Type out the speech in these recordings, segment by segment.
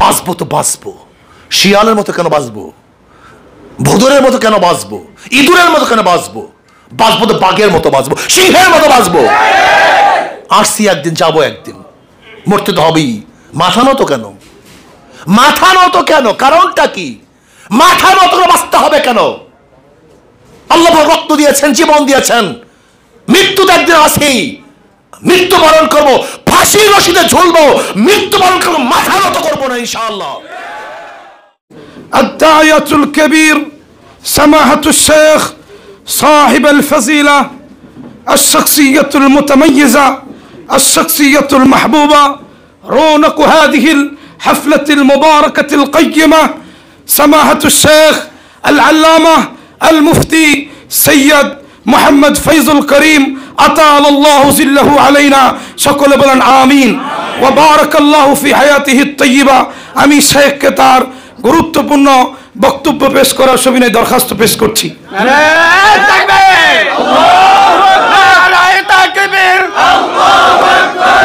বাঁচবো তো বাঁচবো, শিয়ালের মতো কেন বাঁচবো, ভোদরের মতো কেন বাঁচবো, ইঁদুরের মতো কেন বাঁচবো? বাঁচবো তো বাঘের মতো বাঁচবো, সিংহের মতো বাঁচবো। আসছি একদিন, যাবো একদিন, মরতে তো হবেই। মাথা নত কেন? মাথা নত কেন? কারণটা কি? মাথা নত করে বাঁচতে হবে কেন? আল্লাহ রক্ত দিয়েছেন, জীবন দিয়েছেন, মৃত্যু তো একদিন আছেই। মৃত্যুবরণ করবো, ফাঁসির রশিদে ঝুলবো, মৃত্যুবরণ করবো, মাথা নত করবো না ইনশাআল্লাহ। الداعية الكبير سماحة الشيخ صاحب الفضيلة، الشخصية المتميزة، الشخصية المحبوبة، رونق هذه الحفلة المباركة القيمة، سماحة الشيخ العلامة المفتي سيد محمد فيض الكريم أطال الله ظله علينا، সকল বলেন আমিন। وبارك الله في حياته الطيبة। আমি শেখকে তার গুরুত্বপূর্ণ বক্তব্য পেশ করার সবিনয় দরখাস্ত পেশ করছি।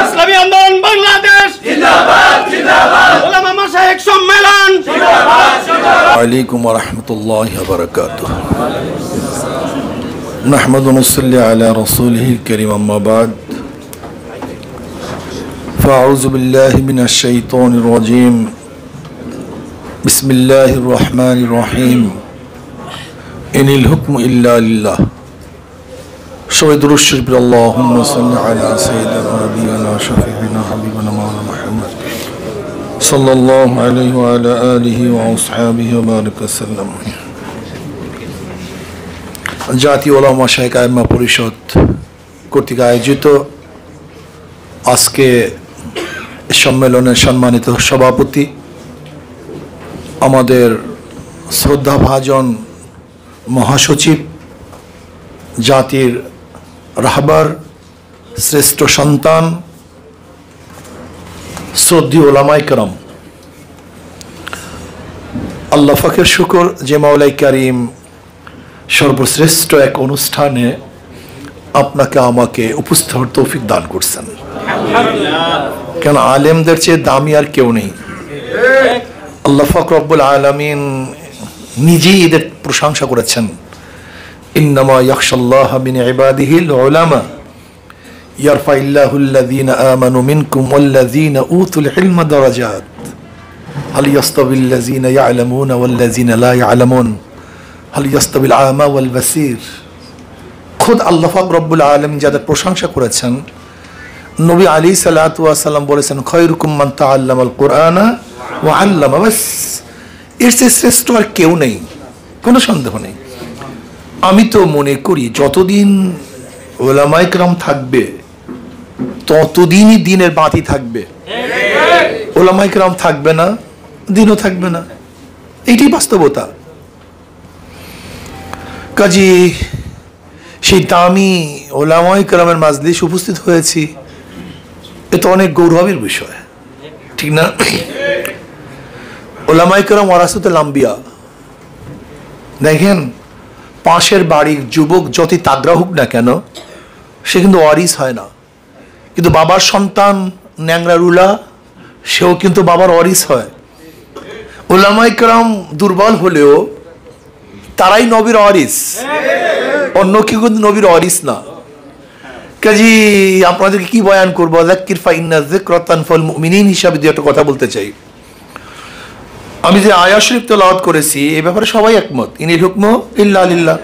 ইসলামী আন্দোলন বাংলাদেশ জিন্দাবাদ, জিন্দাবাদ। উলামা মাশায়েখ সম্মেলন জিন্দাবাদ, জিন্দাবাদ। আলাইকুম ওয়া রাহমাতুল্লাহি ওয়া বারাকাতুহু। নাহমাদু ওয়া নুসাল্লি আলা রাসূলিহিল কারীম, আম্মা বা'দ। ফাআউযু বিল্লাহি মিনাশ শাইতানির রাজীম। বিসমিল্লাহির রহমানির রহিম। ইনিল হুকমু ইল্লা লিল্লাহ। সবাই দুরূদ শরীফ পড়ি। আল্লাহুম্মা সাল্লি আলা সাইয়্যিদিনা ওয়া নাবিয়িনা শাফিঈনা হাবিবিনা মাওলানা মুহাম্মদ সাল্লাল্লাহু আলাইহি ওয়া আলা আলিহি ওয়া আসহাবিহি ওয়া বারাকা সাল্লাম। জাতীয় উলামা মাশায়েখ আইম্মা পরিষদ কর্তৃক আয়োজিত আজকে সম্মেলনের সম্মানিত সভাপতি, আমাদের শ্রদ্ধাভাজন মহাসচিব, জাতির রাহবার, শ্রেষ্ঠ সন্তান, শ্রদ্ধেয় উলামায়ে কেরাম, আল্লাহ পাকের শুকর যে মাওলাই কারীম সর্বশ্রেষ্ঠ এক অনুষ্ঠানে আপনাকে আমাকে উপস্থিত হওয়ার তৌফিক দান করছেন। কেন আলেমদের চেয়ে দামি আর কেউ নেই। আল্লাহ পাক রব্বুল আলামিন নিজেই এদের প্রশংসা করেছেন। ইন্নামা ইয়াখশাল্লাহা মিন ইবাদিহিল উলামা ইয়ারফাইল্লাহুল্লাযীনা আমানু মিনকুম ওয়াল্লাযীনা উতুল ইলমা দারাজাত হাল ইয়াস্তাবিল্লাযীনা ইয়ালামুনা ওয়াল্লাযীনা লা ইয়ালামুন হাল ইয়াস্তাবিল আমা ওয়াল বাসীর। খুদ আল্লাহ পাক রব্বুল আলামিন যাদের প্রশংসা করেছেন, নবী আলাইহিস সালাতু ওয়াস সালাম বলেছেন, খায়রুকুম মান তাআল্লামাল কুরআনা ওয়া আল্লামা। বাস, এর চেয়ে শ্রেষ্ঠ আর কেউ নেই, কোনো সন্দেহ নেই। আমি তো মনে করি যতদিন উলামায়ে কেরাম থাকবে ততদিনই দিনের বাতি থাকবে। উলামায়ে কেরাম থাকবে না, দিনও থাকবে না, এইটাই বাস্তবতা। কাজী সেই দামি উলামায়ে কেরামের মাজলিস উপস্থিত হয়েছি, এটা অনেক গৌরবের বিষয়, ঠিক না? উলামায়ে কেরাম ওয়ারাসাতুল আম্বিয়া। দেখেন, পাশের বাড়ির যুবক যতই তাগড়া হোক না কেন, সে কিন্তু ওয়ারিস হয় না, কিন্তু বাবার সন্তান ন্যাংরা রুলা, সেও কিন্তু বাবার ওয়ারিস হয়। উলামায়ে কেরাম দুর্বল হলেও তারাই নবীর ওয়ারিস, অন্য কেউ কিন্তু নবীর ওয়ারিস না। কাজী আপনাদেরকে কি বয়ান করবো, যাক্কির ফাইন্না যিকরা তানফাউল মুমিনিন হিসাবে যে একটা কথা বলতে চাই। আমি যে আয়াত শরীফ তেলাওয়াত করেছি এই ব্যাপারে সবাই একমত, ইনিল হুকমু ইল্লা লিল্লাহ,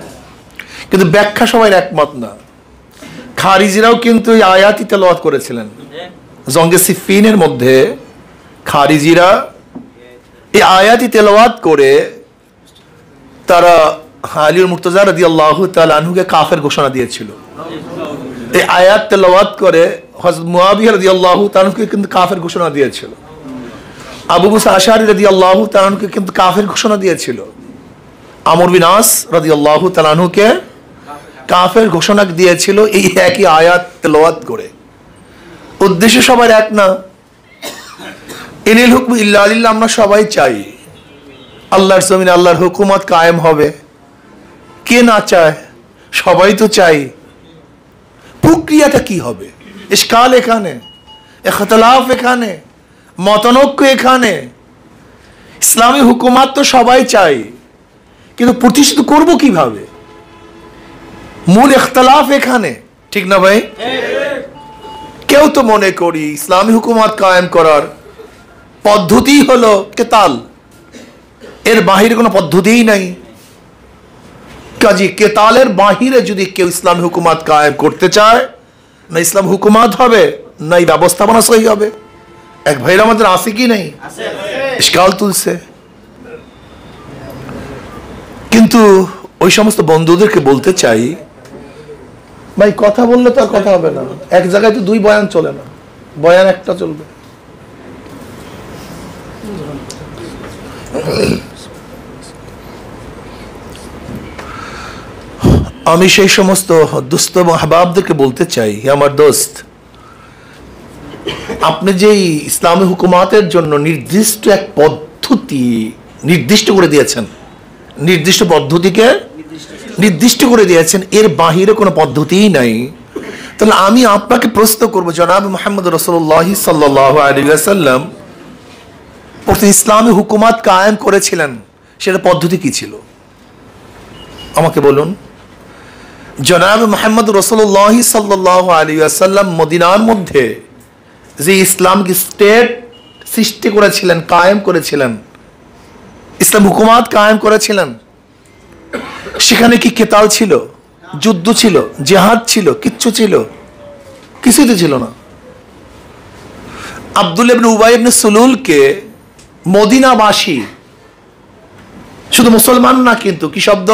কিন্তু ব্যাখ্যা সবাই একমত না। খারিজিরাও কিন্তু এই আয়াতই তেলাওয়াত করেছিলেন। জঙ্গে সিফফিনের মধ্যে খারিজিরা এই আয়াতই তেলাওয়াত করে তারা আলীর মুর্তজা রাদিয়াল্লাহু তাআলা আনহুকে কাফের ঘোষণা দিয়েছিল। এই আয়াত তেলাওয়াত করে হযরত মুআবিয়া রাদিয়াল্লাহু তাআলা আনহুকে কিন্তু কাফের ঘোষণা দিয়েছিল। আবু মুসা আশআরী রাদিয়াল্লাহু তাআলা আনহুকে কিন্তু কাফের ঘোষণা দিয়েছিল। আমর বিন আস রাদিয়াল্লাহু তাআলা আনহুকে কাফের ঘোষণা দিয়েছিল এই একই আয়াত তেলাওয়াত করে। উদ্দেশ্য সবার এক না। ইনিল হুকমু ইল্লা লিল্লাহ, আমরা সবাই চাই আল্লাহর জমিনে আল্লাহর হুকুমত কায়েম হবে। কে না চায়? সবাই তো চাই। প্রক্রিয়াটা কি হবে? ইশকাল এখানে, ইখতিলাফ এখানে, মতানৈক্য এখানে। ইসলামী হুকুমাত তো সবাই চাই, কিন্তু প্রতিষ্ঠিত করব কিভাবে? মূল ইখতিলাফ এখানে, ঠিক না ভাই? কেউ তো মনে করি ইসলামী হুকুমাত কায়েম করার পদ্ধতি হলো কেতাল, এর বাহিরে কোনো পদ্ধতিই নাই। কাজী কেতালের বাহিরে যদি কেউ ইসলামী হুকুমাত কায়েম করতে চায়, না ইসলাম হুকুমাত হবে না এই ব্যবস্থাপনা সহি হবে। এক ভাইরা আমাদের আছে কি নেই? ইশকাল তুলছে। কিন্তু ওই সমস্ত বন্ধুদেরকে বলতে চাই, ভাই কথা বললে তো আর কথা হবে না, এক জায়গায় তো দুই বয়ান চলে না, বয়ান একটা চলবে। আমি সেই সমস্ত দোস্ত এবং আহবাবদেরকে বলতে চাই, আমার দোস্ত, আপনি যেই ইসলামী হুকুমাতের জন্য নির্দিষ্ট এক পদ্ধতি নির্দিষ্ট করে দিয়েছেন, নির্দিষ্ট পদ্ধতিকে নির্দিষ্ট করে দিয়েছেন, এর বাহিরে কোনো পদ্ধতিই নাই। তাহলে আমি আপনাকে প্রশ্ন করবো, জনাব মুহাম্মদ রাসূলুল্লাহ সাল্লাল্লাহু আলাইহি ওয়াসাল্লাম প্রথম ইসলামী হুকুমাত কায়েম করেছিলেন, সেটা পদ্ধতি কি ছিল আমাকে বলুন। জনাব মুহাম্মদ রাসূলুল্লাহ সাল্লাল্লাহু আলাইহি ওয়াসাল্লাম মদিনার মধ্যে যে ইসলামিক স্টেট সৃষ্টি করেছিলেন, কায়েম করেছিলেন, ইসলাম হুকুমাত কায়েম করেছিলেন, সেখানে কি কেতাল ছিল, যুদ্ধ ছিল, জিহাদ ছিল, কিচ্ছু ছিল? কিছুই তো ছিল না। আব্দুল্লাহ ইবনে উবাই ইবনে সুলুলকে মদিনাবাসী, শুধু মুসলমান না কিন্তু, কি শব্দ?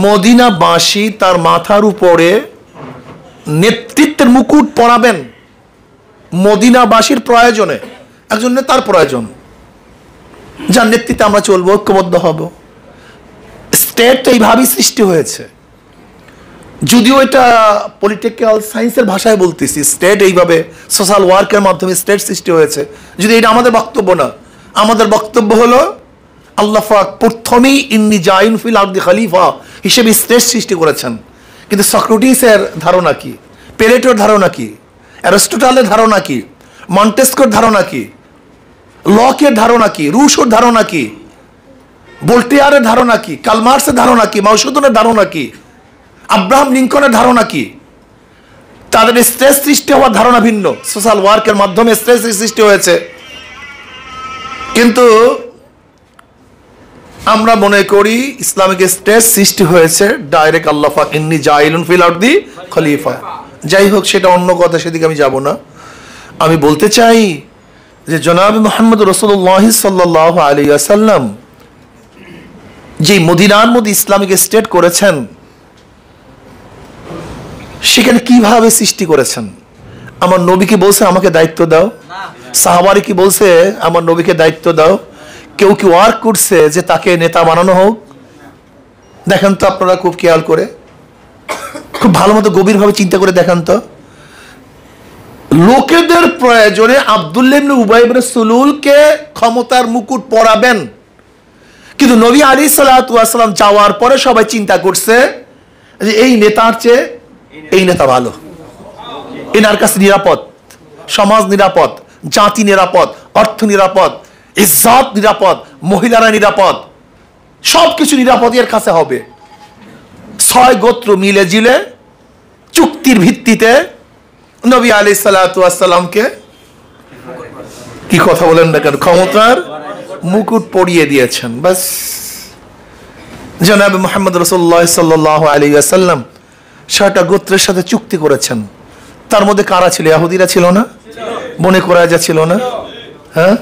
মদিনাবাসী তার মাথার উপরে নেতৃত্বের মুকুট পরাবেন মদিনাবাসীর প্রয়োজনে, একজন নেতার প্রয়োজন, যার নেতৃত্বে আমরা চলবো, ঐক্যবদ্ধ হব। স্টেট এইভাবেই সৃষ্টি হয়েছে, যদিও এটা পলিটিক্যাল সায়েন্সের ভাষায় বলতেছি, স্টেট এইভাবে সোশ্যাল ওয়ার্কের মাধ্যমে স্টেট সৃষ্টি হয়েছে। যদি এটা আমাদের বক্তব্য না, আমাদের বক্তব্য হলো আল্লাহ পাক প্রথমেই ইন্নী জাইন ফিল আরদি খলিফা হিসেবে স্টেট সৃষ্টি করেছেন। কিন্তু সক্রেটিসের ধারণা কি, প্লেটোর ধারণা কি, অ্যারিস্টটলের ধারণা কি, মন্টেস্কোর ধারণা কি, লকের ধারণা কি, রুশোর ধারণা কি, ভোল্টেয়ারের ধারণা কি, কার্ল মার্কসের ধারণা কি, মাউসুদনের ধারণা কি, আব্রাহাম লিঙ্কনের ধারণা কি? তাদের স্ট্রেস সৃষ্টি হওয়ার ধারণা ভিন্ন। সোশ্যাল ওয়ার্কের মাধ্যমে স্ট্রেস সৃষ্টি হয়েছে, কিন্তু আমরা মনে করি ইসলামিক স্ট্রেস সৃষ্টি হয়েছে ডাইরেক্ট আল্লাহ পাক ইন্নী জাইলুন ফিল আরদি খলিফা। যাই হোক, সেটা অন্য কথা, সেদিকে আমি যাব না। আমি বলতে চাই যে জনাব মুহাম্মদ রাসূলুল্লাহ সাল্লাল্লাহু আলাইহি ওয়াসাল্লাম যে মদিনার মধ্যে ইসলামিক স্টেট করেছেন, সেখানে কিভাবে সৃষ্টি করেছেন? আমার নবীকে বলছে আমাকে দায়িত্ব দাও, সাহাবারে কি বলছে আমার নবীকে দায়িত্ব দাও? কেউ কি ওয়ার্ক করছে যে তাকে নেতা বানানো হোক? দেখেন তো আপনারা খুব খেয়াল করে, খুব ভালো মতো গভীরভাবে চিন্তা করে দেখেন তো, লোকেদের প্রয়োজনে আব্দুল্লাহ ইবনে উবাই ইবনে সুলুলকে ক্ষমতার মুকুট পরাবেন, কিন্তু নবী আলাইহিস সালাতু ওয়াস সালাম যাওয়ার পরে সবাই চিন্তা করছে যে এই নেতার চেয়ে এই নেতা ভালো, এনার কাছে নিরাপদ, সমাজ নিরাপদ, জাতি নিরাপদ, অর্থ নিরাপদ, ইজ্জত নিরাপদ, মহিলারা নিরাপদ, সবকিছু নিরাপদ এর কাছে হবে। 6 গোত্র মিলে জিলে চুক্তির ভিত্তিতে নবী আলাইহিস সালাতু ওয়াস সালামকে, কি কথা বলেন না কেন, ক্ষমতার মুকুট পরিয়ে দিয়েছেন। বাস, জনাব মুহাম্মদ রাসূলুল্লাহ সাল্লাল্লাহু আলাইহি ওয়াসাল্লাম 6টা গোত্রের সাথে চুক্তি করেছেন। তার মধ্যে কারা ছিল? ইহুদিরা ছিল না? বনে কুরাইজা ছিল না? হ্যাঁ,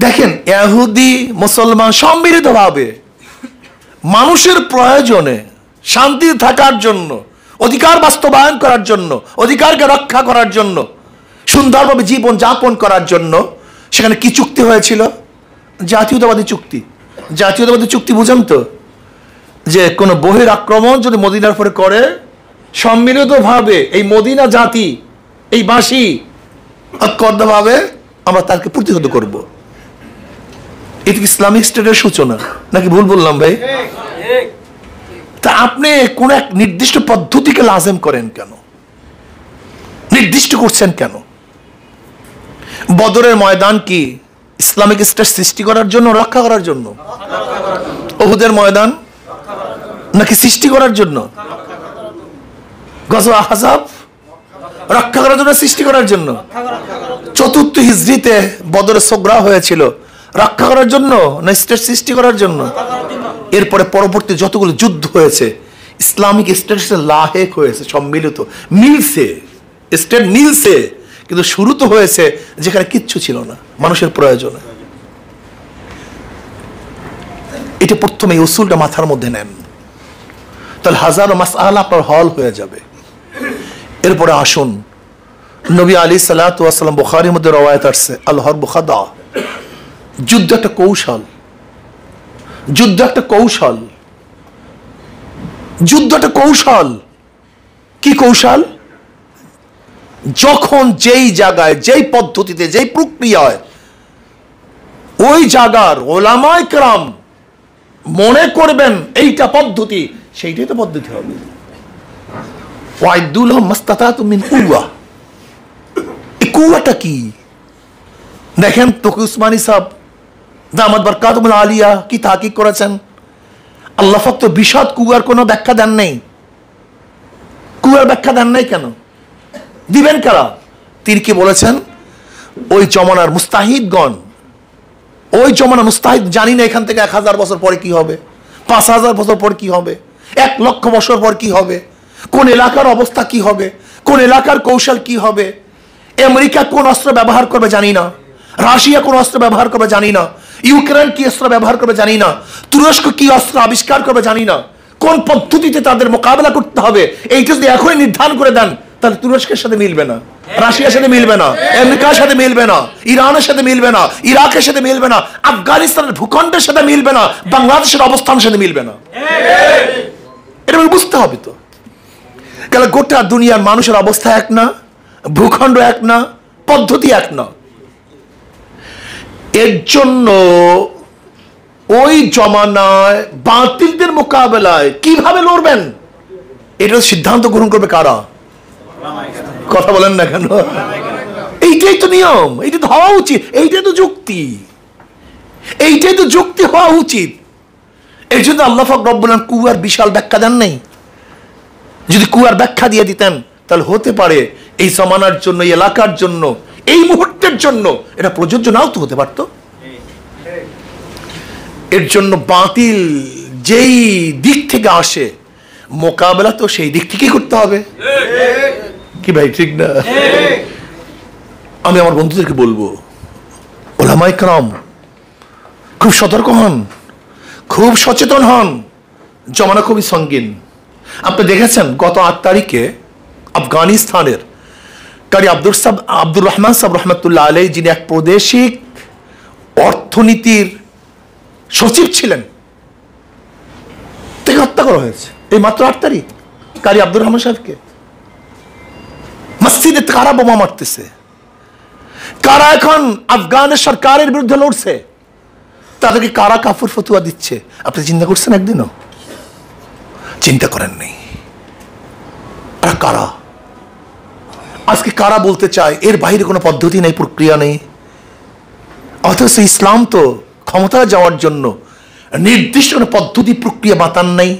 দেখেন, ইহুদি মুসলমান সম্মিলিতভাবে মানুষের প্রয়োজনে, শান্তি থাকার জন্য, অধিকার বাস্তবায়ন করার জন্য, অধিকারকে রক্ষা করার জন্য, সুন্দরভাবে জীবন যাপন করার জন্য সেখানে কি চুক্তি হয়েছিল? জাতীয়তাবাদী চুক্তি। জাতীয়তাবাদী চুক্তি বুঝেন তো, যে কোনো বহির আক্রমণ যদি মদিনার উপরে করে, সম্মিলিতভাবে এই মদিনা জাতি, এই বাসী ঐক্যবদ্ধভাবে আমরা তাকে প্রতিহত করব। এটি ইসলামিক স্টেটের সূচনা, নাকি ভুল বললাম ভাই? তা আপনি কোন এক নির্দিষ্ট পদ্ধতিকে লাজেম করেন কেন? নির্দিষ্ট করছেন কেন? বদরের ময়দান কি ইসলামিক স্টেট সৃষ্টি করার জন্য, রক্ষা করার জন্য? উহুদের ময়দান নাকি সৃষ্টি করার জন্য? গজওয়া আহজাব রক্ষা করার জন্য, সৃষ্টি করার জন্য? চতুর্থ হিজরিতে বদরে সোগরা হয়েছিল রক্ষা করার জন্য না স্টেট সৃষ্টি করার জন্য? এরপরে পরবর্তী যতগুলো যুদ্ধ হয়েছে ইসলামিক স্টেট লাহেক হয়েছে, সম্মিলিত, মিলছে, স্টেট মিলছে, কিন্তু শুরু তো হয়েছে যেখানে কিচ্ছু ছিল না, মানুষের প্রয়োজনে। এটা প্রথমে এই উসুলটা মাথার মধ্যে নেন, তাহলে হাজারো মাসআলা আপনার হল হয়ে যাবে। এরপরে আসুন, নবী আলী সাল্লাল্লাহু আলাইহি ওয়াসাল্লাম, বুখারীর মধ্যে রওয়ায়াত আসছে, আল হারব খাদা, যুদ্ধ একটা কৌশল, যুদ্ধ একটা কৌশল, যুদ্ধ একটা কৌশল। কি কৌশল? যখন যেই জায়গায়, যেই পদ্ধতিতে, যেই প্রক্রিয়ায় ওই জায়গার ওলামায়ে কেরাম মনে করবেন এইটা পদ্ধতি, সেইটাই তো পদ্ধতি হবে। ওয়াইদু লাহুম মাসতাতাতুম মিন কুওয়া, এই কুওয়াটা কি? দেখেন তকি উসমানী সাহেব দামাত বরকাতুহুল আলিয়া কি তাহকিক করেছেন, আল্লাহ পাক তো বিশদ কুয়ার কোনো ব্যাখ্যা দেন নাই। কুয়ার ব্যাখ্যা দেন নাই কেন? দিবেন কারা? তিনি কি বলেছেন? ওই জমানার মুস্তাহিদগণ, ওই জমানার মুস্তাহিদ, জানি না এখান থেকে 1000 বছর পরে কি হবে, 5000 বছর পর কি হবে, 1 লক্ষ বছর পর কি হবে, কোন এলাকার অবস্থা কি হবে, কোন এলাকার কৌশল কি হবে, আমেরিকা কোন অস্ত্র ব্যবহার করবে জানি না, রাশিয়া কোন অস্ত্র ব্যবহার করবে জানি না, ইউক্রেন কি অস্ত্র ব্যবহার করবে জানি না, তুরস্ক কি অস্ত্র আবিষ্কার করবে জানি না, কোন পদ্ধতিতে তাদের মোকাবেলা করতে হবে এইটা যদি এখনই নির্ধারণ করে দেন, তাহলে তুরস্কের সাথে মিলবে না, রাশিয়ার সাথে মিলবে না, আমেরিকার সাথে মিলবে না, ইরানের সাথে মিলবে না, ইরাকের সাথে মিলবে না, আফগানিস্তানের ভূখণ্ডের সাথে মিলবে না, বাংলাদেশের অবস্থানের সাথে মিলবে না। এটা বুঝতে হবে তো, কারণ গোটা দুনিয়ার মানুষের অবস্থা এক না, ভূখণ্ড এক না, পদ্ধতি এক না। এর জন্য ওই জমানায় বাতিলদের মোকাবেলায় কিভাবে লড়বেন এটা সিদ্ধান্ত গ্রহণ করবে কারা? কথা বলেন না কেন? এইটাই তো নিয়ম, এইটা তো হওয়া উচিত, এইটাই তো যুক্তি, এইটাই তো যুক্তি হওয়া উচিত। এই জন্য আল্লাহ পাক রব্বুল আলামিন কুয়ার বিশাল ব্যাখ্যা দেন নাই। যদি কুয়ার ব্যাখ্যা দিয়ে দিতেন তাহলে হতে পারে এই জমানার জন্য, এই এলাকার জন্য, এই মুহূর্তের জন্য এটা প্রযোজ্য নাও তো হতে পারতো। এর জন্য বাতিল যেই দিক থেকে আসে মোকাবেলা তো সেই দিক থেকেই করতে হবে। কি ভাই ঠিক না? আমি আমার বন্ধুদেরকে বলবো, ওলামায়ে কেরাম খুব সতর্ক হন, খুব সচেতন হন, জমানা খুবই সঙ্গীন। আপনি দেখেছেন গত 8 তারিখে আফগানিস্তানের কারি আব্দুর রহমান সাহেব রহমতুল্লাহ আলাইহি, যিনি এক প্রাদেশিক অর্থনীতির সচিব ছিলেন, তাকে হত্যা করা হয়েছে এই মাত্র 8 তারিখ। কারি আব্দুর রহমান সাহেবকে মসজিদে কারা বোমা মারতেছে, কারা এখন আফগানের সরকারের বিরুদ্ধে লড়ছে, তাদেরকে কারা কাফুর ফতুয়া দিচ্ছে। আপনি চিন্তা করছেন একদিনও? চিন্তা করেন নাই। আর কারা আজকে কারা বলতে চায় এর বাইরে কোনো পদ্ধতি নেই, প্রক্রিয়া নেই, অথচ ইসলাম তো ক্ষমতা যাওয়ার জন্য নির্দিষ্ট কোনো পদ্ধতি প্রক্রিয়া বাতান নাই,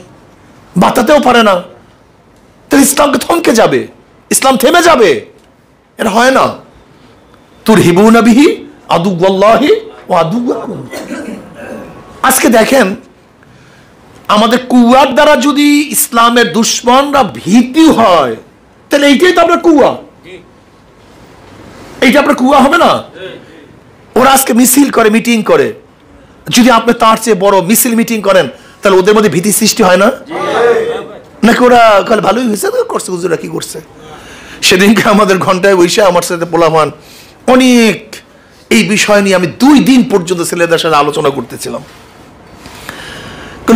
বাতাতেও পারে না। তাহলে ইসলামকে থমকে যাবে, ইসলাম থেমে যাবে, এটা হয় না। তুরহিবুনা বিহি আদুওয়াল্লাহি ওয়া আদুওয়াকুম। আজকে দেখেন আমাদের কুয়ার দ্বারা যদি ইসলামের দুশ্মনরা ভীতি হয়, তাহলে এইটাই তো আপনার কুয়া, এইটা আপনার কুয়া হবে না? ওরা আজকে মিছিল করে, মিটিং করে, যদি আপনি তার চেয়ে বড় মিছিল মিটিং করেন তাহলে ওদের মধ্যে ভীতি সৃষ্টি হয় না? নাকি ওরা ভালোই হয়েছে করছে, হুজুরা কি করছে? সেদিনকে আমাদের ঘন্টায় বসে আমার সাথে পোলামান অনেক এই বিষয় নিয়ে আমি 2 দিন পর্যন্ত ছেলেদের সাথে আলোচনা করতেছিলাম।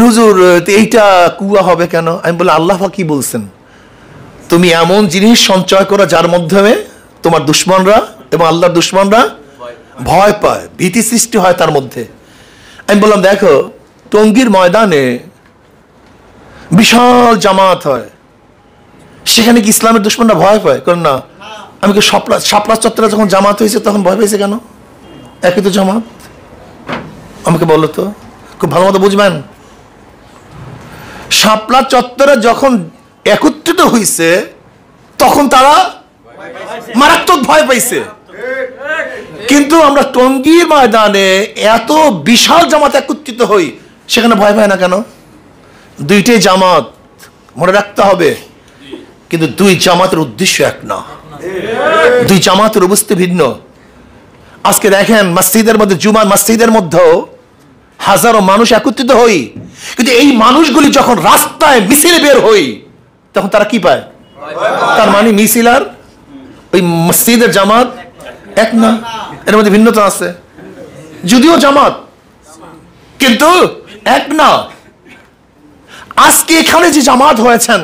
হুজুর এইটা কুয়া হবে কেন? আমি বলি আল্লাহ পাক কি বলছেন, তুমি এমন জিনিস সঞ্চয় করো যার মাধ্যমে তোমার দুশ্মনরা এবং আল্লাহর দুশ্মনরা ভয় পায়, ভীতি সৃষ্টি হয় তার মধ্যে। আমি বললাম দেখো টঙ্গীর ময়দানে বিশাল জামাত হয়, সেখানে কি ইসলামের দুশ্মনরা ভয় পায়? কারণ না, আমি কি শাপলা চত্বরে যখন জামাত হয়েছে তখন ভয় পেয়েছে কেন? একই তো জামাত। আমাকে বলো তো, খুব ভালো মতো বুঝবেন। শাপলা চত্বরে যখন একত্রিত হইছে তখন তারা মারাত্মক ভয় পাইছে, কিন্তু আমরা টঙ্গীর ময়দানে এত বিশাল জামাত একত্রিত হই, সেখানে ভয় পায় না কেন? দুইটাই জামাত, মনে রাখতে হবে, কিন্তু দুই জামাতের উদ্দেশ্য এক না, দুই জামাতের অবস্থা ভিন্ন। আজকে দেখেন মসজিদের মধ্যে, জুমার মসজিদের মধ্যেও হাজারো মানুষ একত্রিত হই, কিন্তু এই মানুষগুলি যখন রাস্তায় মিছিল বের হই তখন তারা কি পায়? তার মানে মিছিল আর ওই মসজিদের জামাত এক না, এর মধ্যে ভিন্নতা আছে। যদিও জামাত কিন্তু এক না। আজকে এখানে যে জামাত হয়েছেন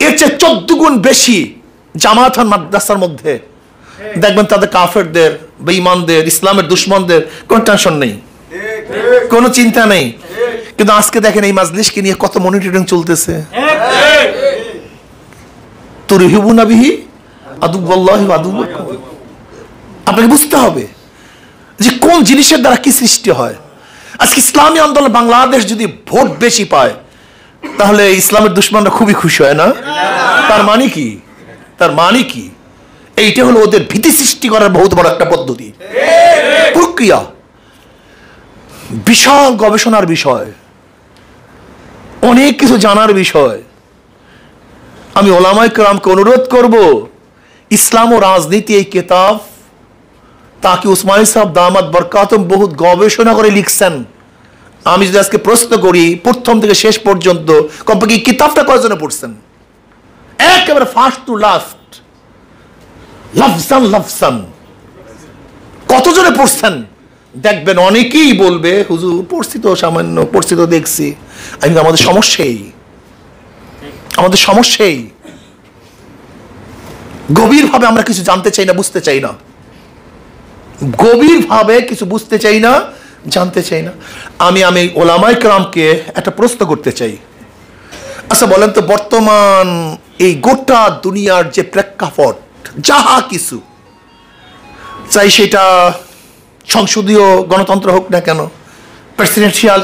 এর চেয়ে 14 গুণ বেশি জামাত হন মাদ্রাসার মধ্যে। দেখবেন তাদের কাফেরদের, বেঈমানদের, ইসলামের দুশ্মনদের কোনো টেনশন নেই, কোনো চিন্তা নেই। কিন্তু আজকে দেখেন এই মাজলিসকে নিয়ে কত মনিটরিং চলতেছে। তুরহিবুনা বিহি আদুওয়াল্লাহি ওয়া আদুওয়াকুম। আপনাকে বুঝতে হবে যে কোন জিনিসের দ্বারা কি সৃষ্টি হয়। আজকে ইসলামী আন্দোলন বাংলাদেশ যদি ভোট বেশি পায় তাহলে ইসলামের দুশ্মনরা খুবই খুশি হয় না? তার মানে কি? তার মানে কি? এইটা হলো ওদের ভীতি সৃষ্টি করার বহুত বড় একটা পদ্ধতি, প্রক্রিয়া, বিশাল গবেষণার বিষয়, অনেক কিছু জানার বিষয়। আমি ওলামায়ে কেরামকে অনুরোধ করব, ইসলাম ও রাজনীতি এই কিতাব তাকি উসমানী সাহেব দামাত বরকাতুম বহুত গবেষণা করে লিখছেন। আমি যদি আজকে প্রশ্ন করি প্রথম থেকে শেষ পর্যন্ত কমপক্ষে এই কিতাবটা কয়জনে পড়ছেন? একেবারে ফার্স্ট টু লাস্ট, লাফজান লাফজান কতজনে পড়ছেন? দেখবেন অনেকেই বলবে হুজুর পড়ছি তো, সামান্য পড়ছি তো, দেখছি। আমি আমাদের সমস্যাই, আমাদের সমস্যাই গভীরভাবে আমরা কিছু জানতে চাই না, বুঝতে চাই না, গভীরভাবে কিছু বুঝতে চাই না, জানতে চাই না। আমি ওলামায়ে কেরামকে একটা প্রশ্ন করতে চাই। আচ্ছা বলেন তো, বর্তমান এই গোটা দুনিয়ার যে প্রেক্ষাপট, যাহা কিছু, চাই সেটা সংসদীয় গণতন্ত্র হোক না কেন, প্রেসিডেন্সিয়াল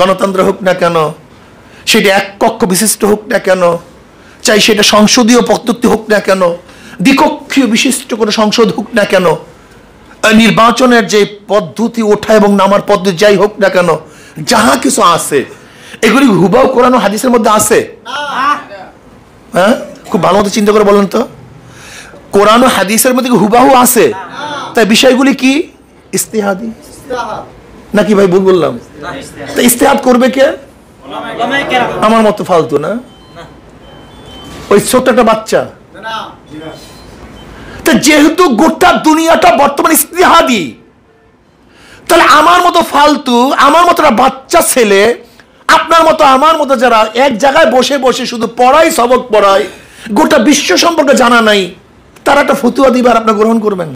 গণতন্ত্র হোক না কেন, সেটা এক কক্ষ বিশিষ্ট হোক না কেন, চাই সেটা সংসদীয় পদ্ধতি হোক না কেন, দ্বিকক্ষীয় বিশিষ্ট কোনো সংসদ হোক না কেন, নির্বাচনের যে পদ্ধতি, ওঠা এবং নামার পদ্ধতি যাই হোক না কেন, যাহা কিছু আছে এগুলি হুবাহু কোরআন ও হাদিসের মধ্যে আছে? হ্যাঁ, খুব ভালো মতো চিন্তা করে বলেন তো, কোরআন ও হাদিসের মধ্যে হুবাহু আছে? তাই বিষয়গুলি কি ইস্তেহাদি নাকি? ভাই ভুল বললাম? তা ইস্তেহাদ করবে কে? আমার মতো ফালতু না, ওই ছোট্ট একটা বাচ্চা। তা যেহেতু গোটা দুনিয়াটা বর্তমান ইস্তেহাদি, তাহলে আমার মতো ফালতু, আমার মতো একটা বাচ্চা ছেলে, আপনার মতো আমার মতো যারা এক জায়গায় বসে বসে শুধু পড়াই, সবক পড়ায়, গোটা বিশ্ব সম্পর্কে জানা নাই, তারা একটা ফতুয়া দিবার আপনার গ্রহণ করবেন?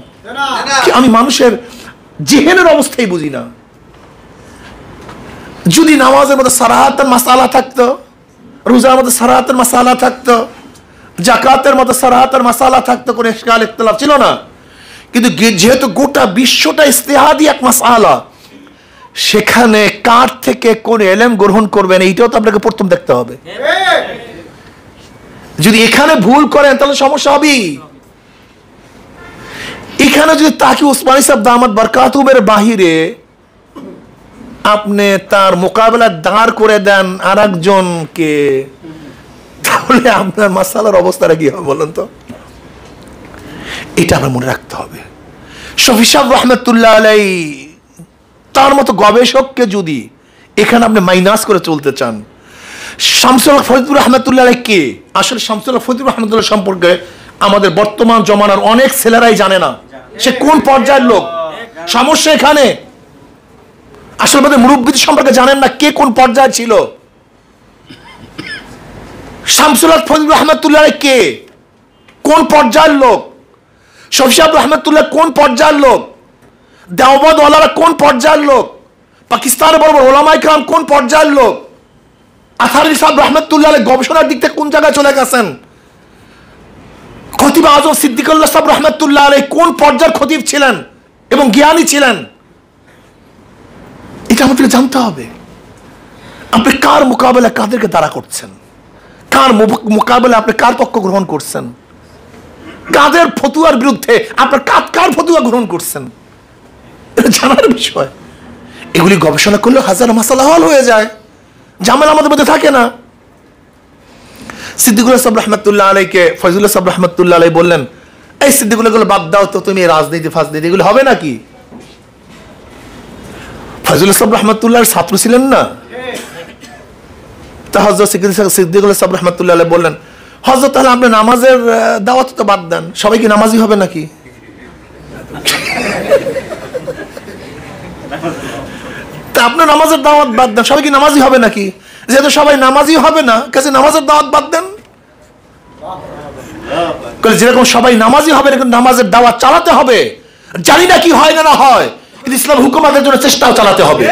আমি মানুষের জিহেনের অবস্থাই বুঝি না। যদি নামাজের মধ্যে সারাহাতের মাসালা থাকতো, রোজার মধ্যে সারাহাতের মাসালা থাকতো, জাকাতের মধ্যে সারাহাতের মাসালা থাকতো, কোনো ইশকাল ইখতিলাফ ছিল না। কিন্তু যেহেতু গোটা বিশ্বটা ইস্তেহাদি এক মাসালা, সেখানে কার থেকে কোন ইলম গ্রহণ করবেন এইটাও তো আপনাকে প্রথম দেখতে হবে। যদি এখানে ভুল করেন তাহলে সমস্যা হবেই। এখানে যদি তাকি উসমানী সাহেব দামাত বরকাতুমের বাহিরে আপনি তার মোকাবেলা দাঁড় করে দেন আর একজনকে, তাহলে আপনার মাসালার অবস্থাটা কি হবে বলেন তো? এটা আমার মনে রাখতে হবে। শফি সাহেব রহমতুল্লাহ আলাইহি তার মতো গবেষককে যদি এখানে আপনি মাইনাস করে চলতে চান, শামসুল হক ফরিদপুর রহমতুল্লাহ আলাইহি কে? আসলে শামসুল হক ফরিদপুর রহমতুল্লাহ সম্পর্কে আমাদের বর্তমান জমানার অনেক ছেলেরাই জানে না সে কোন পর্যায়ের লোক। সমস্যা এখানে আসলে আমাদের মুরব্বীদের সম্পর্কে জানেন না কে কোন পর্যায়ে ছিল। শামসুল হক ফরিদপুর রহমতুল্লাহ আলাইহি কে? কোন পর্যায়ের লোক? শফি সাহেব রহমতুল্লাহ কোন পর্যায়ের লোক? দেওবন্দ ওয়ালারা কোন পর্যায়ের লোক? পাকিস্তানের বড় বড় ওলামায়ে কেরাম কোন পর্যায়ের লোক? আথারি সাহেব রহমতুল্লাহ আলাইহি গবেষণার দিক থেকে কোন জায়গায় চলে গেছেন? খতিব আজম সিদ্দিকুল্লাহ সাহেব রহমতুল্লাহ আলাইহি কোন পর্যায়ের খতিব ছিলেন? এবং জ্ঞানী ছিলেন। এটা আমাদেরকে জানতে হবে। আপনি কার মোকাবেলা কাদেরকে দাঁড়া করছেন, কার মোকাবেলা আপনি কার পক্ষ গ্রহণ করছেন, কাদের ফতুয়ার বিরুদ্ধে আপনার কার ফতুয়া গ্রহণ করছেন, এটা জানার বিষয়। এগুলি গবেষণা করলে হাজার মাসালা হল হয়ে যায়, ঝামেলা আমাদের মধ্যে থাকে না। সিদ্দিকুল্লাহ সাহেব রহমতুল্লাহ আলাইকে ফয়জুল্লাহ সাহেব রহমতুল্লাহ আলাই বললেন, এই সিদ্দিকুল্লাহ এগুলো বাদ দাও তো, তুমি রাজনীতি ফাজনীতি এগুলো হবে নাকি? ফয়জুল্লাহ সাহেব রহমতুল্লাহর ছাত্র ছিলেন না? তা হযরত সিদ্দিকুল্লাহ সাহেব রহমতুল্লাহ আলাই বললেন, হযরত তাহলে আপনি নামাজের দাওয়াত তো বাদ দেন, সবাই কি নামাজি হবে নাকি? তা আপনি নামাজের দাওয়াত বাদ দেন, সবাই কি নামাজি হবে নাকি? যেহেতু সবাই নামাজি হবে না, কাছে নামাজের দাওয়াত বাদ দেন। যেরকম সবাই নামাজি হবে না, নামাজের দাওয়াত চালাতে হবে। জানি না কি হয় না হয়, কিন্তু ইসলাম হুকুমাতের জন্য চেষ্টাও চালাতে হবে।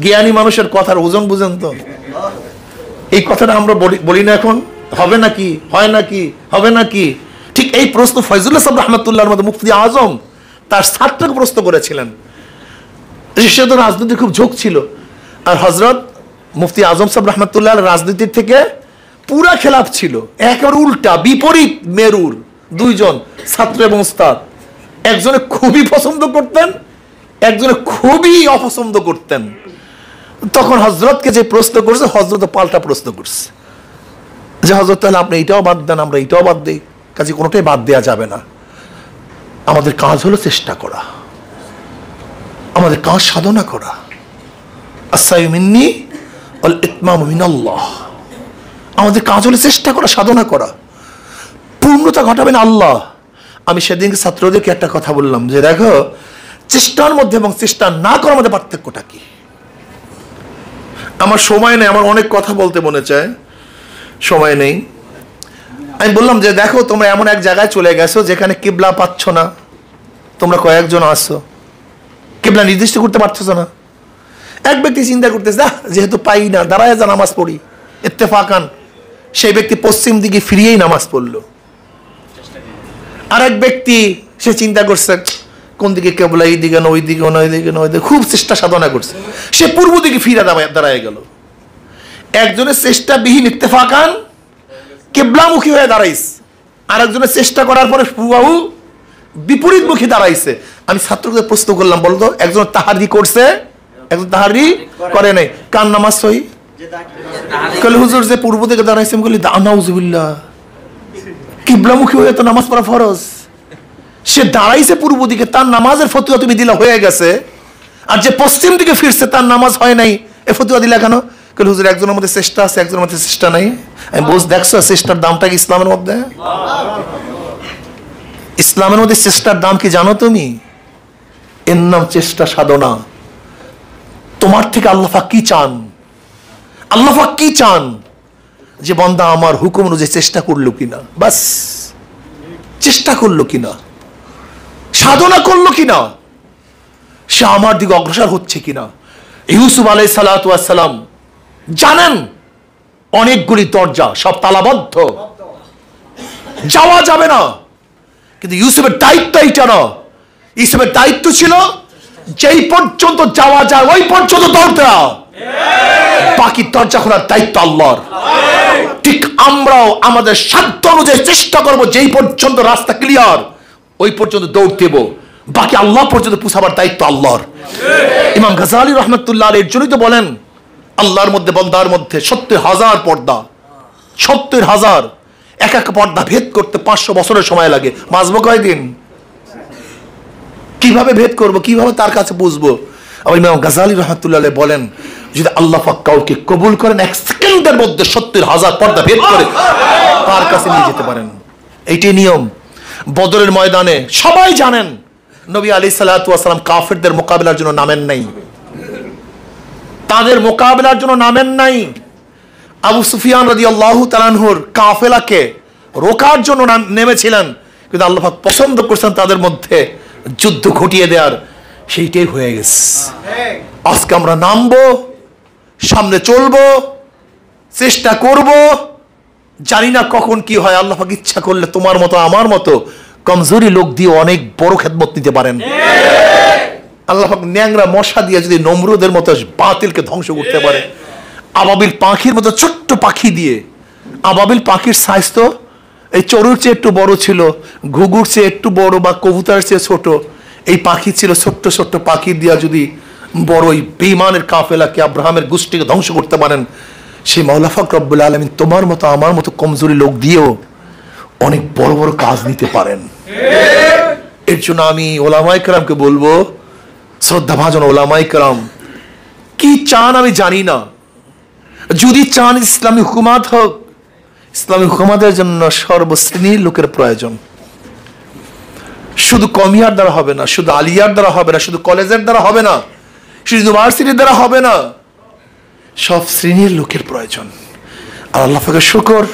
জ্ঞানী মানুষের কথার ওজন বুঝেন তো? এই কথাটা আমরা বলি না এখন, হবে নাকি, হয় নাকি, হবে নাকি? ঠিক এই প্রশ্ন ফয়জুল্লাহ সাহেব রহমতুল্লাহর মতো মুফতি আজম তার ছাত্রকে প্রশ্ন করেছিলেন। সে তো রাজনীতির খুব ঝোঁক ছিল, আর হজরত মুফতি আজম সাহেব রহমতুল্লাহ রাজনীতির থেকে পুরা খেলাফ ছিল, একেবারে উল্টা বিপরীত মেরুর দুইজন ছাত্র এবং উস্তাদ। একজনে খুবই পছন্দ করতেন, একজনে খুবই অপছন্দ করতেন। তখন হজরতকে যে প্রশ্ন করছে, হজরত পাল্টা প্রশ্ন করছে যে হজরত তাহলে আপনি এইটাও বাদ দেন, আমরা এইটাও বাদ দিই, কাজে কোনোটাই বাদ দেওয়া যাবে না। আমাদের কাজ হলো চেষ্টা করা, আমাদের কাজ সাধনা করা। আস-সাই মিন্নি ওয়াল ইতমামু মিনাল্লাহ। আমাদের কাজ হলো চেষ্টা করা, সাধনা করা। পূর্ণতা ঘটাবেন আল্লাহ। আমি সেদিনকে ছাত্রদেরকে একটা কথা বললাম যে দেখো, চেষ্টার মধ্যে এবং চেষ্টা না করার মধ্যে পার্থক্যটা কি? আমার সময় নেই, আমার অনেক কথা বলতে মনে চায়, সময় নেই। আমি বললাম যে দেখো, তোমরা এমন এক জায়গায় চলে গেছো যেখানে কিবলা পাচ্ছ না, তোমরা কয়েকজন আসছো, কিবলা নির্দিষ্ট করতে পারছো না। এক ব্যক্তি চিন্তা করতেছে, যেহেতু পাই না, দাঁড়ায় যা নামাজ পড়ি, ইত্তেফাকান সেই ব্যক্তি পশ্চিম দিকে ফিরিয়েই নামাজ পড়লো। আর এক ব্যক্তি সে চিন্তা করছে কোন দিকে কেবলা, এই দিকে না ওই দিকে না, ওই দিকে না ওই দিকে, খুব চেষ্টা সাধনা করছে, সে পূর্ব দিকে ফিরে দাঁড়ায় গেল। একজনের চেষ্টাবিহীন ইত্তেফাকান কেবলামুখী হয়ে দাঁড়াইছে, আর একজনের চেষ্টা করার পরে হুবহু বিপরীতমুখী দাঁড়াইছে। আমি ছাত্রদের প্রশ্ন করলাম, বলতো একজন তাহারি করছে, একজন তাহারি করে নাই, কার নামাজ সহি? কল হুজুর যে পূর্ব দিকে দাঁড়াইছে। আমি বলি নাউজুবিল্লাহ, কিবলামুখী হয়ে তো নামাজ পড়া ফরজ। সে দাঁড়াইছে পূর্ব দিকে, তার নামাজের ফতুয়া তুমি দিলা হয়ে গেছে, আর যে পশ্চিম দিকে ফিরছে তার নামাজ হয় নাই, এ ফতুয়া দিলা কেন? কল হুজুর একজনের মধ্যে চেষ্টা আছে, একজনের মধ্যে চেষ্টা নাই। আমি বলছি দেখছো চেষ্টার দামটা কি ইসলামের মধ্যে? ইসলামের মধ্যে চেষ্টার দাম কি জানো তুমি? এর নাম চেষ্টা সাধনা। তোমার থেকে আল্লাহ পাক কি চান? আল্লাহ পাক কি চান? যে বান্দা আমার হুকুম অনুযায়ী চেষ্টা করলো কিনা, বাস চেষ্টা করলো কিনা, সাধনা করলো কিনা, সে আমার দিকে অগ্রসর হচ্ছে কিনা। ইউসুফ আলাইহিস সালাতু ওয়াস সালাম জানেন অনেকগুলি দরজা, সব তালাবদ্ধ, যাওয়া যাবে না, কিন্তু ইউসুফের দায়িত্ব এইটা না। ইউসুফের দায়িত্ব ছিল যেই পর্যন্ত যাওয়া যায় ওই পর্যন্ত দরজা, বাকি দরজা খোলার দায়িত্ব আল্লাহর। ঠিক আমরাও আমাদের সাধ্য অনুযায়ী চেষ্টা করবো, যেই পর্যন্ত রাস্তা ক্লিয়ার ওই পর্যন্ত দৌড় দেব, বাকি আল্লাহ পর্যন্ত পৌঁছাবার দায়িত্ব আল্লাহর। ইমাম গাজালি রহমতুল্লাহ আলাইহির জন্যই তো বলেন, আল্লাহর মধ্যে বন্দার মধ্যে 70,000 পর্দা, 70,000। এক এক পর্দা ভেদ করতে 500 বছরের সময় লাগে। বাঁচবো কয়দিন? কিভাবে ভেদ করব, কিভাবে তার কাছে বুঝবো? আবার ইমাম গাজালি রহমতুল্লাহ আলাইহি বলেন, যদি আল্লাহ পাক কাউকে কবুল করেন 1 সেকেন্ডের মধ্যে 70,000 পর্দা ভেদ করে তার কাছে নিয়ে যেতে পারেন। এইটাই নিয়ম। বদরের ময়দানে সবাই জানেন নবী আলাইহিস সালাতু ওয়াস সালাম কাফেরদের মোকাবিলার জন্য নামেন নাই, তাদের মোকাবিলার জন্য নামেন নাই। আবু সুফিয়ান রাদিয়াল্লাহু তাআলা আনহুর কাফেলাকে রোকার জন্য নেমেছিলেন, কিন্তু আল্লাহ পাক পছন্দ করছেন তাদের মধ্যে যুদ্ধ ঘটিয়ে দেওয়ার, সেইটাই হয়ে গেছে। আজকে আমরা নামবো, সামনে চলবো, চেষ্টা করব, জানি না কখন কি হয়। আল্লাহ পাক ইচ্ছা করলে তোমার মতো আমার মতো কমজোরি লোক দিয়ে অনেক বড় খেদমত নিতে পারেন। আল্লাহ পাক ন্যাংরা মশা দিয়ে যদি নমরুদের মতো বাতিলকে ধ্বংস করতে পারে, আবাবিল পাখির মতো ছোট্ট পাখি দিয়ে, আবাবিল পাখির সাইজ তো এই চড়ুর চেয়ে একটু বড় ছিল, ঘুঘুর চেয়ে একটু বড় বা কবুতরের চেয়ে ছোট, এই পাখি ছিল ছোট্ট ছোট্ট পাখি দিয়া যদি বড় এই বেঈমানের কাফেলাকে, আব্রাহামের গোষ্ঠীকে ধ্বংস করতে পারেন, সেই মাওলা পাক রব্বুল আলামিন তোমার মতো আমার মতো কমজোরি লোক দিয়েও অনেক বড় বড় কাজ নিতে পারেন। এর জন্য আমি ওলামায়ে কেরামকে বলবো, শ্রদ্ধাভাজন ওলামায়ে কেরাম, কি চান আমি জানি না, যদি চান ইসলামী হুকুমাত হোক, ইসলামী হুকুমাতের জন্য সর্বশ্রেণীর লোকের প্রয়োজন। শুধু কমিয়ার দ্বারা হবে না, শুধু আলিয়ার দ্বারা হবে না, শুধু কলেজের দ্বারা হবে না, শুধু ইউনিভার্সিটির দ্বারা হবে না, সব শ্রেণীর লোকের প্রয়োজন। আর আল্লাহ পাকের শুকর,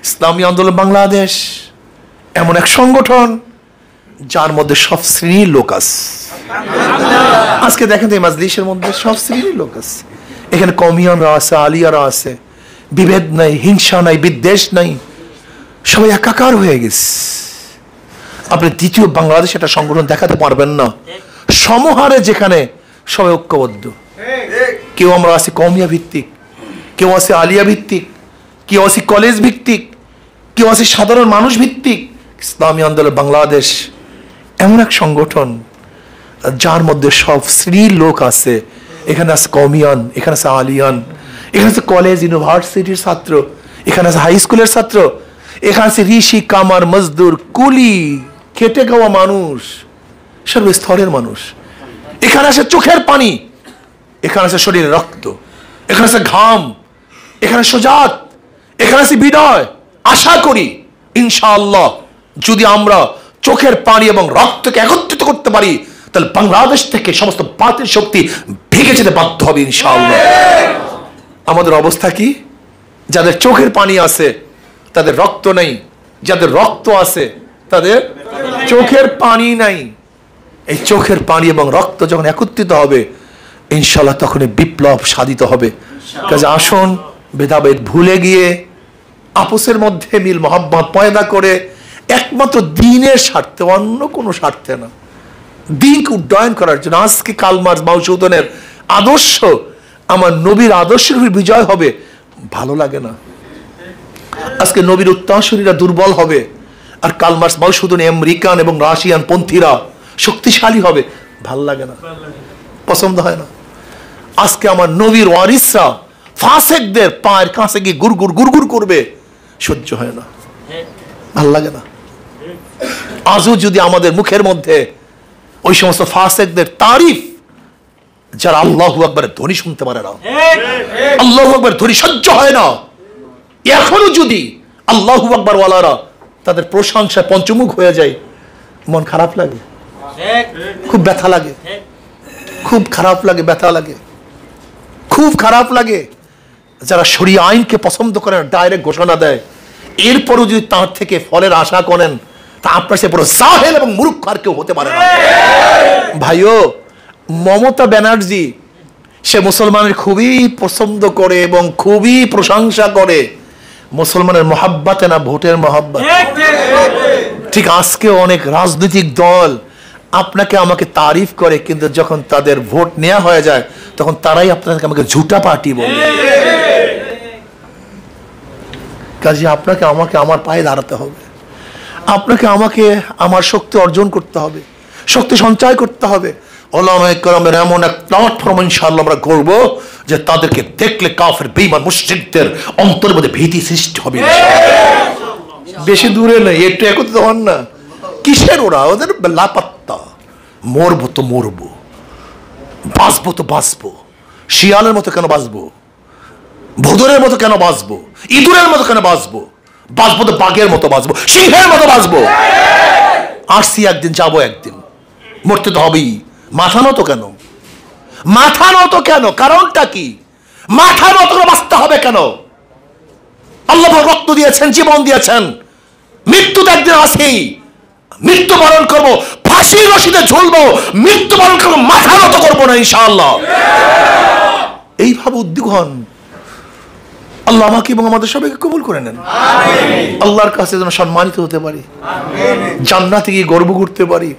ইসলামী আন্দোলন বাংলাদেশ এমন এক সংগঠন যার মধ্যে সব শ্রেণীর লোক আছে। আজকে দেখেন তো এই মাজলিসের মধ্যে সব শ্রেণীর লোক আছে। এখানে কমিয়ানরা আছে, আলিয়ারা আছে, বিভেদ নাই, হিংসা নাই, বিদ্বেষ নাই, সবাই একাকার হয়ে গেছে। আপনি দ্বিতীয় বাংলাদেশ একটা সংগঠন দেখাতে পারবেন না সমহারে যেখানে সবাই ঐক্যবদ্ধ। কেউ আমরা আছি কমিয়া ভিত্তিক, কেউ আছে আলিয়া ভিত্তিক, কেউ আছে কলেজ ভিত্তিক, কেউ আছে সাধারণ মানুষ ভিত্তিক। ইসলামী আন্দোলন বাংলাদেশ এমন এক সংগঠন যার মধ্যে সব শ্রেণীর লোক আছে। এখানে আছে কমিয়ান, এখানে আছে আলিয়ান, এখানে আছে কলেজ ইউনিভার্সিটির ছাত্র, এখানে আছে হাই স্কুলের ছাত্র, এখানে আছে ঋষি, কামার, মজদুর, কুলি, খেটে খাওয়া মানুষ, সর্বস্তরের মানুষ। এখানে আছে চোখের পানি, এখানে আছে শরীরের রক্ত, এখানে আছে ঘাম, এখানে সুজাত, এখানে আছে বিনয়। আশা করি ইনশাআল্লাহ যদি আমরা চোখের পানি এবং রক্তকে একত্রিত করতে পারি, তাহলে বাংলাদেশ থেকে সমস্ত বাতিল শক্তি ভেঙে যেতে বাধ্য হবে ইনশাআল্লাহ। আমাদের অবস্থা কি? যাদের চোখের পানি আছে তাদের রক্ত নেই, যাদের রক্ত আছে তাদের চোখের পানি নাই। এই চোখের পানি এবং রক্ত যখন একত্রিত হবে ইনশাআল্লাহ তখনই বিপ্লব সাধিত হবে। কাজে আসুন ভেদাভেদ ভুলে গিয়ে আপসের মধ্যে মিল মহব্বত পয়দা করে একমাত্র দ্বীনের স্বার্থে, অন্য কোনো স্বার্থে না, দ্বীনকে উড্ডয়ন করার জন্য। আজকে কার্ল মার্কস মাওসুদনের আদর্শ আমার নবীর আদর্শের বিজয় হবে, ভালো লাগে না। আজকে নবীর উত্তরসূরিরা দুর্বল হবে আর কার্ল মার্কস মাওসুদন আমেরিকান এবং রাশিয়ান পন্থীরা শক্তিশালী হবে, ভাল লাগে না, পছন্দ হয় না। আজকে আমার নবীর ওয়ারিসরা ফাসেকদের পায়ের কাছে গিয়ে গুড়গুড় গুড়গুড় করবে, সহ্য হয় না, ভাল লাগে না। আজও যদি আমাদের মুখের মধ্যে ওই সমস্ত ফাসেকদের তারিফ, যারা আল্লাহু আকবার ধ্বনি শুনতে পারে না, আল্লাহু আকবার ধ্বনি সহ্য হয় না, এখনো যদি আল্লাহু আকবার ওয়ালারা তাদের প্রশংসায় পঞ্চমুখ হয়ে যায়, মন খারাপ লাগে, খুব ব্যথা লাগে, খুব খারাপ লাগে, ব্যথা লাগে, খুব খারাপ লাগে। যারা শরিয়া আইনকে পছন্দ করেন, ডাইরেক্ট ঘোষণা দেয়, এরপরও যদি তার থেকে ফলের আশা করেন, তা আপনার সে পুরো জাহেল এবং মূর্খ আর কেউ হতে পারে না। ভাইও, মমতা ব্যানার্জি সে মুসলমানের খুবই পছন্দ করে এবং খুবই প্রশংসা করে, মুসলমানের মহাব্বতে না ভোটের মহাব্বত। ঠিক আজকে অনেক রাজনৈতিক দল আপনাকে আমাকে তারিফ করে, কিন্তু যখন তাদের ভোট নেওয়া হয়ে যায় তখন তারাই আপনাকে আমাকে ঝুটা পার্টি বলে। কাজে আপনাকে আমাকে আমার পায়ে দাঁড়াতে হবে, আপনাকে আমাকে আমার শক্তি অর্জন করতে হবে, শক্তি সঞ্চয় করতে হবে। ওলামায়ে কেরামের এমন এক প্ল্যাটফর্ম ইনশাআল্লাহ আমরা করব যে তাদেরকে দেখলে কাফের বেঈমান মুশরিকদের অন্তরের মধ্যে ভীতি সৃষ্টি হবে। বেশি দূরে নেই, একটু একত্রিত হন না। কিসের ওরা? ওদের লাপাত্তা। মরবো তো মরবো, বাঁচবো তো বাঁচবো, শিয়ালের মতো কেন বাঁচবো, ভোদরের মতো কেন বাঁচবো, ইঁদুরের মতো কেন বাঁচবো, বাঁচবো তো বাঘের মতো বাঁচবো, সিংহের মতো বাঁচবো। আসছি একদিন, যাবো একদিন, মরতে তো হবেই। মাথা নত কেন? মাথা নত কেন? কারণটা কি? মাথা নত করে বাঁচতে হবে কেন? আল্লাহ রক্ত দিয়েছেন, জীবন দিয়েছেন, মৃত্যু তো একদিন আসেই। মৃত্যুবরণ করবো, ফাঁসির রশিদে ঝুলবো, মৃত্যুবরণ করবো, মাথা নত করবো না ইনশাআল্লাহ। এইভাবে উদ্যোগ হন। আল্লাহ আমাকে এবং আমাদের সবাইকে কবুল করে নেন। আল্লাহর কাছে যেন সম্মানিত হতে পারি, জান্নাতে গিয়ে গর্ব করতে পারি,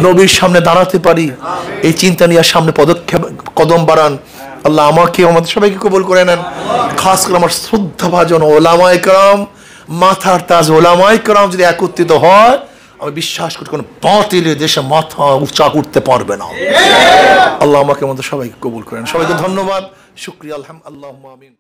নবীর সামনে দাঁড়াতে পারি, এই চিন্তা নিয়ে সামনে কদম বাড়ান। আল্লাহ আমাকে আমাদের সবাইকে কবুল করে নেন। খাস করে আমার শ্রদ্ধাভাজন ওলামায়ে কেরাম, মাথার তাজ ওলামায়ে কেরাম যদি একত্রিত হয়, আমি বিশ্বাস করি কোনো বাতিল দেশে মাথা উঁচা করতে পারবে না। আল্লাহ আমাকে আমাদের সবাইকে কবুল করেন। সবাইকে ধন্যবাদ, শুকরিয়া, আলহামদুলিল্লাহ, আমিন।